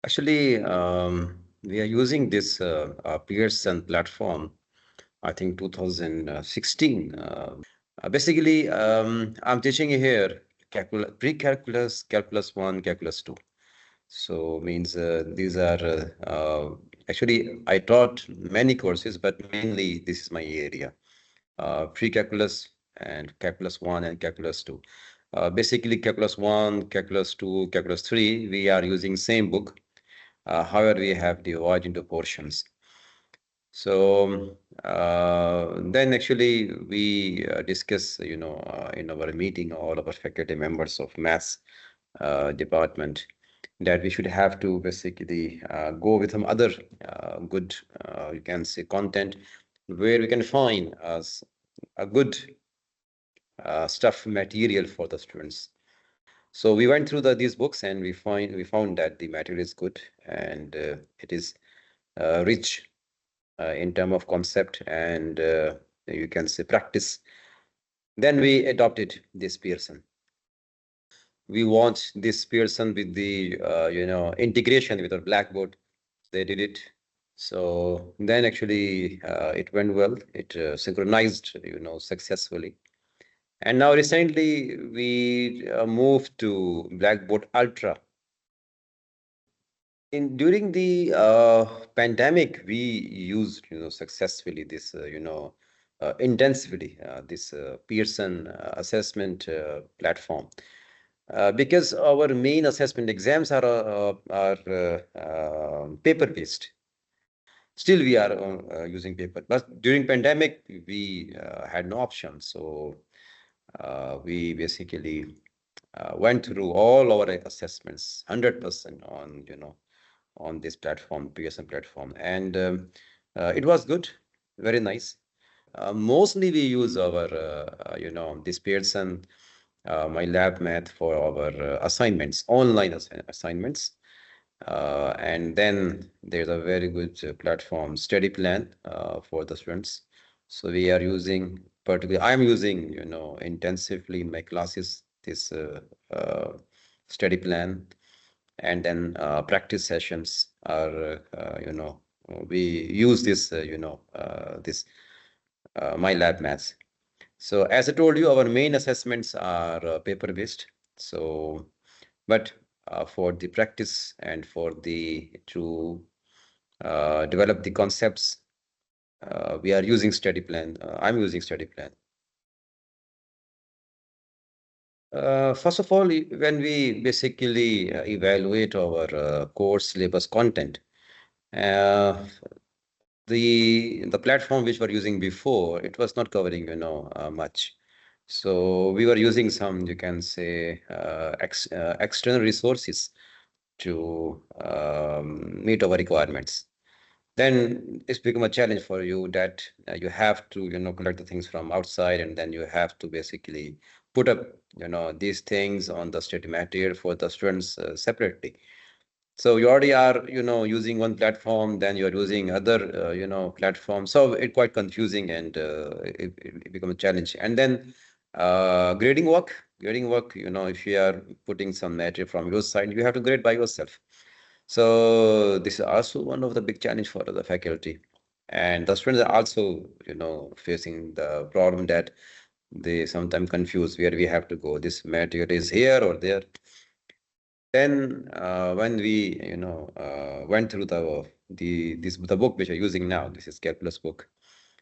Actually, we are using this Pearson platform, I think 2016. Basically, I'm teaching here pre-calculus, calculus 1, calculus 2. So means these are actually I taught many courses, but mainly this is my area. Pre-calculus and calculus 1 and calculus 2. Basically, calculus 1, calculus 2, calculus 3, we are using same book. However, we have divided into portions. So then actually we discuss, in our meeting, all of our faculty members of maths department, that we should have to basically go with some other good, you can say, content where we can find us a good stuff material for the students. So we went through these books and we found that the material is good and it is rich in term of concept and you can say practice. Then we adopted this Pearson. We want this Pearson with the integration with our Blackboard. They did it. So then actually it went well. It synchronized, successfully. And now recently we moved to Blackboard Ultra. In during the pandemic, we used successfully this intensively this Pearson assessment platform because our main assessment exams are paper based. Still, we are using paper, but during pandemic we had no option, so we basically went through all our assessments 100% on this platform, Pearson platform, and it was good, very nice. Mostly we use our, this Pearson, MyLab Math for our assignments, online assignments. And then there's a very good platform, Study Plan, for the students. So we are using, particularly, I'm using, intensively in my classes, this Study Plan, and then practice sessions are we use this this MyLab Maths. So as I told you, our main assessments are paper based. So but for the practice and for the to develop the concepts, we are using Study Plan. I'm using Study Plan. First of all, when we basically evaluate our course syllabus content, uh, the platform which we're using before, it was not covering, much. So we were using some, you can say, external resources to meet our requirements. Then it's become a challenge for you that you have to, collect the things from outside, and then you have to basically put up, these things on the study material for the students separately. So you already are, using one platform, then you're using other, platform. So it's quite confusing and it becomes a challenge. And then grading work, if you are putting some material from your side, you have to grade by yourself. So this is also one of the big challenge for the faculty. And the students are also, facing the problem that they sometimes confuse where we have to go. This material is here or there. Then when we went through the book which we're using now, this is calculus book.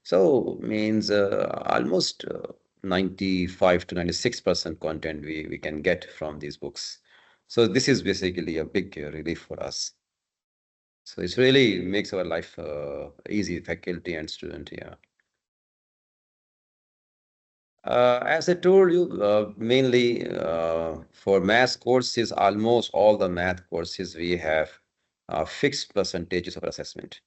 So means almost 95 to 96% content we can get from these books. So this is basically a big relief for us. So it really makes our life easy, faculty and student. Yeah. As I told you, mainly for math courses, almost all the math courses we have fixed percentages of assessment.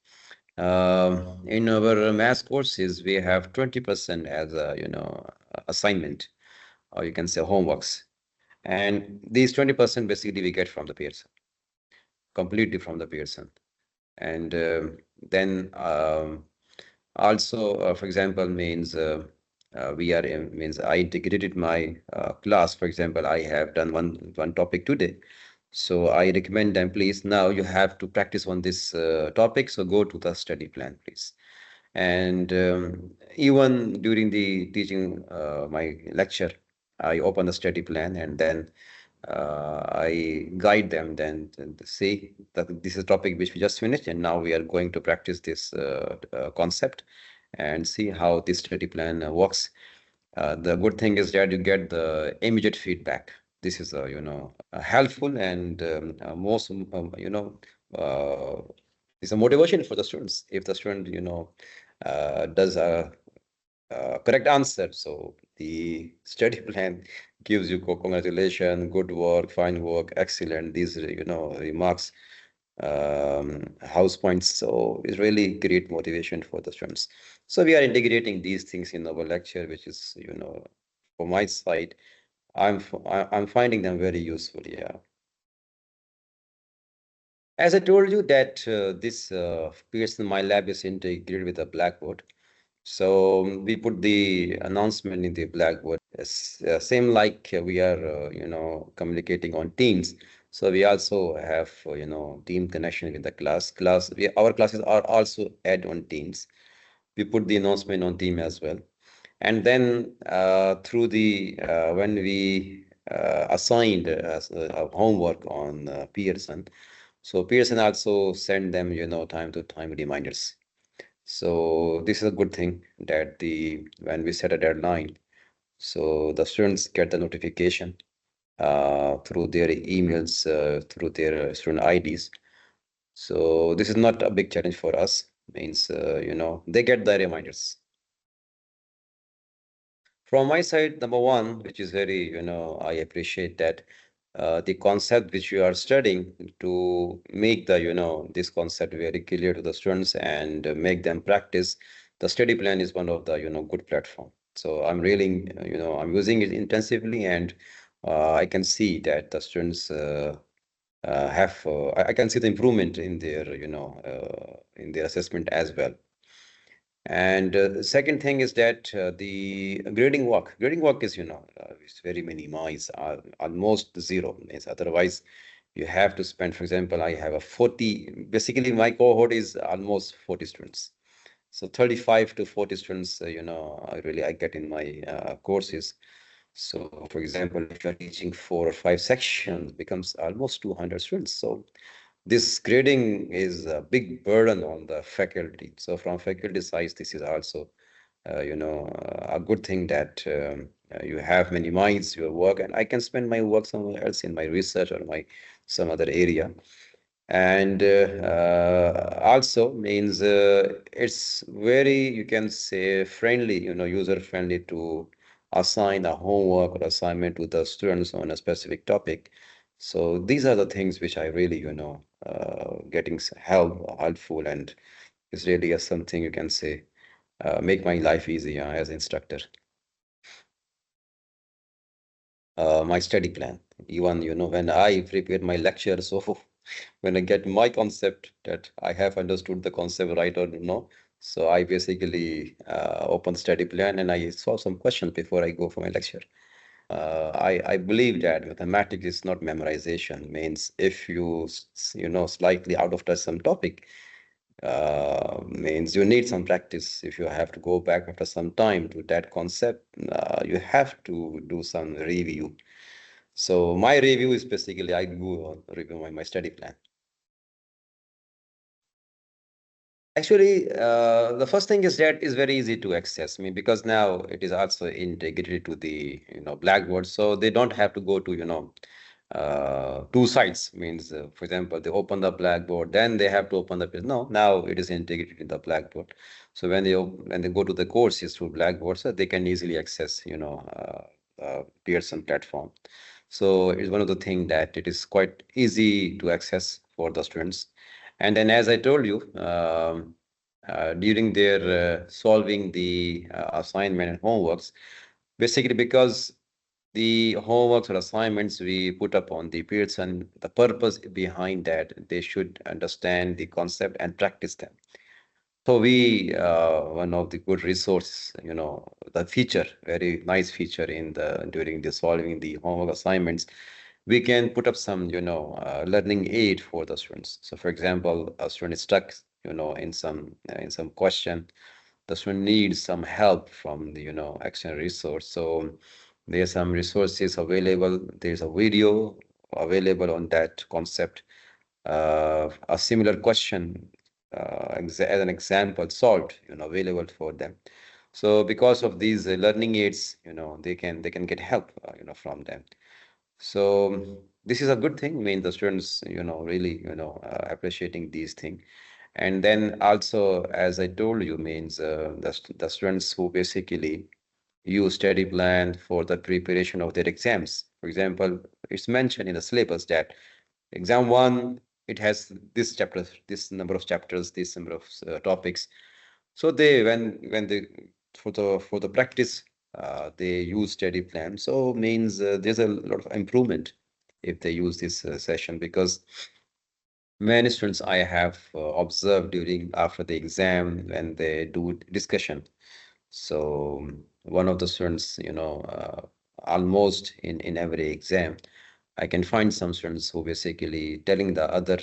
In our math courses, we have 20% as a assignment, or you can say homeworks, and these 20% basically we get from the Pearson, completely from the Pearson, and then also, for example, means we are means I integrated my class. For example, I have done one topic today. So I recommend them, please, now you have to practice on this topic. So go to the study plan, please. And even during the teaching my lecture, I open the study plan and then I guide them then to see that this is a topic which we just finished, and now we are going to practice this concept and see how this study plan works. The good thing is that you get the immediate feedback. This is helpful and most uh, it's a motivation for the students. If the student does a correct answer, so the study plan gives you congratulations, good work, fine work, excellent. These remarks, house points. So it's really great motivation for the students. So we are integrating these things in our lecture, which is from my side, I'm finding them very useful. Yeah. As I told you that this Pearson MyLab is integrated with the Blackboard. So we put the announcement in the Blackboard. Same like we are, communicating on Teams. So we also have, team connection with the class. Our classes are also add on Teams. We put the announcement on Team as well. And then through the when we assigned homework on Pearson, so Pearson also send them, time to time reminders. So this is a good thing that the when we set a deadline, so the students get the notification through their emails, through their student IDs. So this is not a big challenge for us. Means they get the reminders. From my side, number one, which is very, I appreciate that the concept which you are studying to make the, this concept very clear to the students and make them practice. The study plan is one of the, good platform. So I'm really, I'm using it intensively, and I can see that the students have, I can see the improvement in their, in their assessment as well. And the second thing is that the grading work is, it's very minimized, almost zero. Means otherwise, you have to spend, for example, I have a 40, basically my cohort is almost 40 students. So 35 to 40 students, I get in my courses. So for example, if you're teaching 4 or 5 sections, becomes almost 200 students. So this grading is a big burden on the faculty. So from faculty side, this is also, a good thing that you have minimized your work, and I can spend my work somewhere else in my research or my some other area. And also means it's very, you can say, friendly, user friendly to assign a homework or assignment to the students on a specific topic. So these are the things which I really, getting helpful, and is really something you can say make my life easier as instructor. My study plan. Even, when I prepare my lecture, so when I get my concept that I have understood the concept right or no, so I basically open study plan and I solve some questions before I go for my lecture. I believe that mathematics is not memorization. Means if you, slightly out of touch some topic, means you need some practice. If you have to go back after some time to that concept, you have to do some review. So my review is basically I go on review my study plan. Actually, the first thing is that is very easy to access. I mean, because now it is also integrated to the Blackboard, so they don't have to go to two sites. Means, for example, they open the Blackboard, then they have to open the no. Now it is integrated in the Blackboard, so when they go to the courses through Blackboard, so they can easily access Pearson platform. So it's one of the things that it is quite easy to access for the students. And then, as I told you, during their solving the assignment and homeworks, basically because the homeworks or assignments we put up on the Pearson, the purpose behind that, they should understand the concept and practice them. So we, one of the good resource, the feature, very nice feature in the during the solving the homework assignments, we can put up some, learning aid for the students. So, for example, a student is stuck, in some question. The student needs some help from the, external resource. So, there are some resources available. There's a video available on that concept. A similar question, as an example, solved, available for them. So, because of these learning aids, they can get help, from them. So this is a good thing. I mean, the students, really, appreciating these things. And then also, as I told you, means the students who basically use study plan for the preparation of their exams. For example, it's mentioned in the syllabus that exam one, it has this chapter, this number of chapters, this number of topics. So they, when they for the practice, they use study plan. So means there's a lot of improvement if they use this session, because many students I have observed during after the exam when they do discussion. So one of the students, almost in every exam, I can find some students who basically telling the other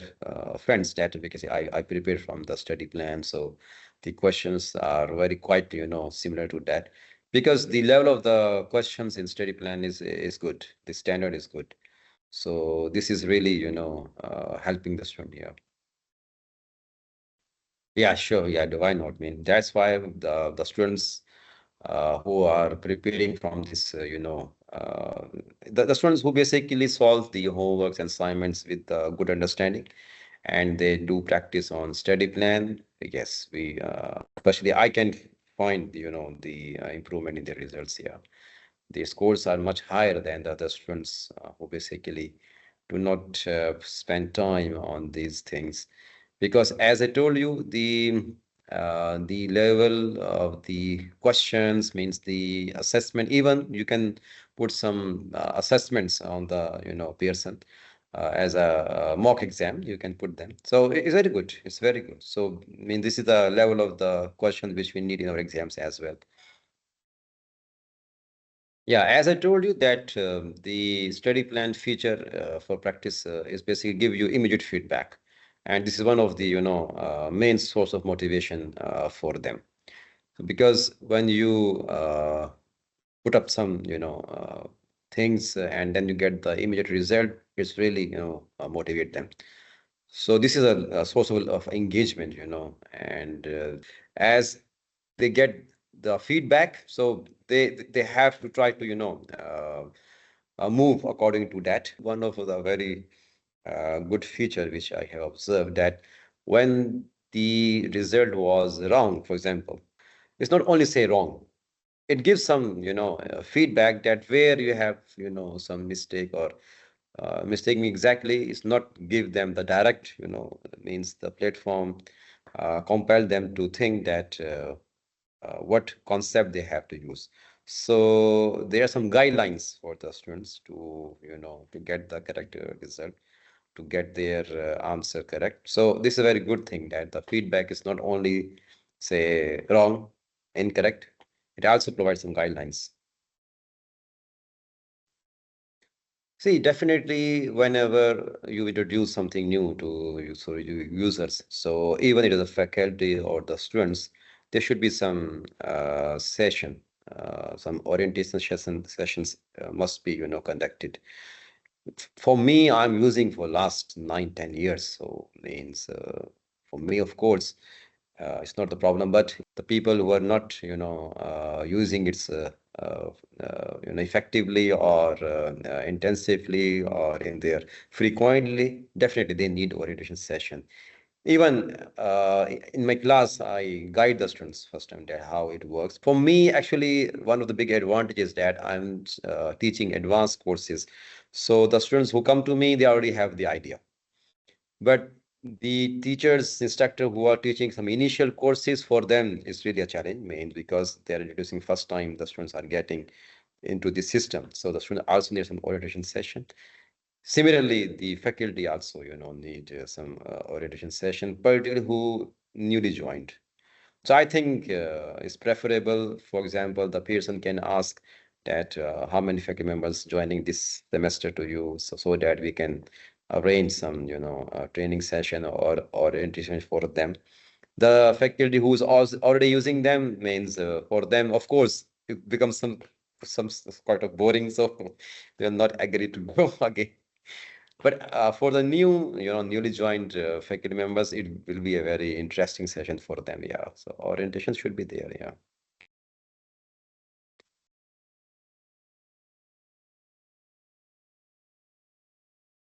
friends that, because I prepared from the study plan, so the questions are very quite, similar to that, because the level of the questions in study plan is good. The standard is good. So this is really, helping the student here. Yeah, sure. Yeah, do I not? I mean, that's why the students who are preparing from this, the students who basically solve the homeworks and assignments with good understanding, and they do practice on study plan. Yes, we especially I can find, the improvement in the results here. The scores are much higher than the other students who basically do not spend time on these things, because as I told you, the level of the questions means the assessment. Even you can put some assessments on the, Pearson as a mock exam. You can put them. So it's very good. It's very good. So I mean, this is the level of the question which we need in our exams as well. Yeah, as I told you that the study plan feature for practice is basically give you immediate feedback, and this is one of the, main source of motivation for them. Because when you put up some, things, and then you get the immediate result, it's really, motivate them. So this is a source of engagement, and as they get the feedback, so they have to try to, move according to that. One of the very good feature which I have observed, that when the result was wrong, for example, it's not only say wrong, it gives some, feedback that where you have, some mistake, or mistake me exactly. It's not give them the direct, means the platform compel them to think that what concept they have to use. So there are some guidelines for the students to, to get the correct result, to get their answer correct. So this is a very good thing, that the feedback is not only say wrong, incorrect, it also provides some guidelines. See, definitely whenever you introduce something new to users, so even it is a faculty or the students, there should be some session, some orientation sessions must be, conducted. For me, I'm using for last 9, 10 years. So means for me, of course, it's not the problem. But the people who are not, using it, effectively, or intensively, or in their frequently, definitely they need orientation session. Even in my class, I guide the students first time that how it works. For me, actually, one of the big advantages that I'm teaching advanced courses. So the students who come to me, they already have the idea. But the teachers, instructor who are teaching some initial courses, for them is really a challenge, main because they are introducing first time the students are getting into the system. So the student also needs some orientation session. Similarly, the faculty also, need some orientation session, particularly who newly joined. So I think it's preferable. For example, the person can ask that how many faculty members joining this semester to you, so that we can arrange some, training session or orientation for them. The faculty who's also already using them means for them, of course, it becomes quite of boring, so they will not agree to go again. But for the newly joined faculty members, it will be a very interesting session for them. Yeah, so orientation should be there. Yeah.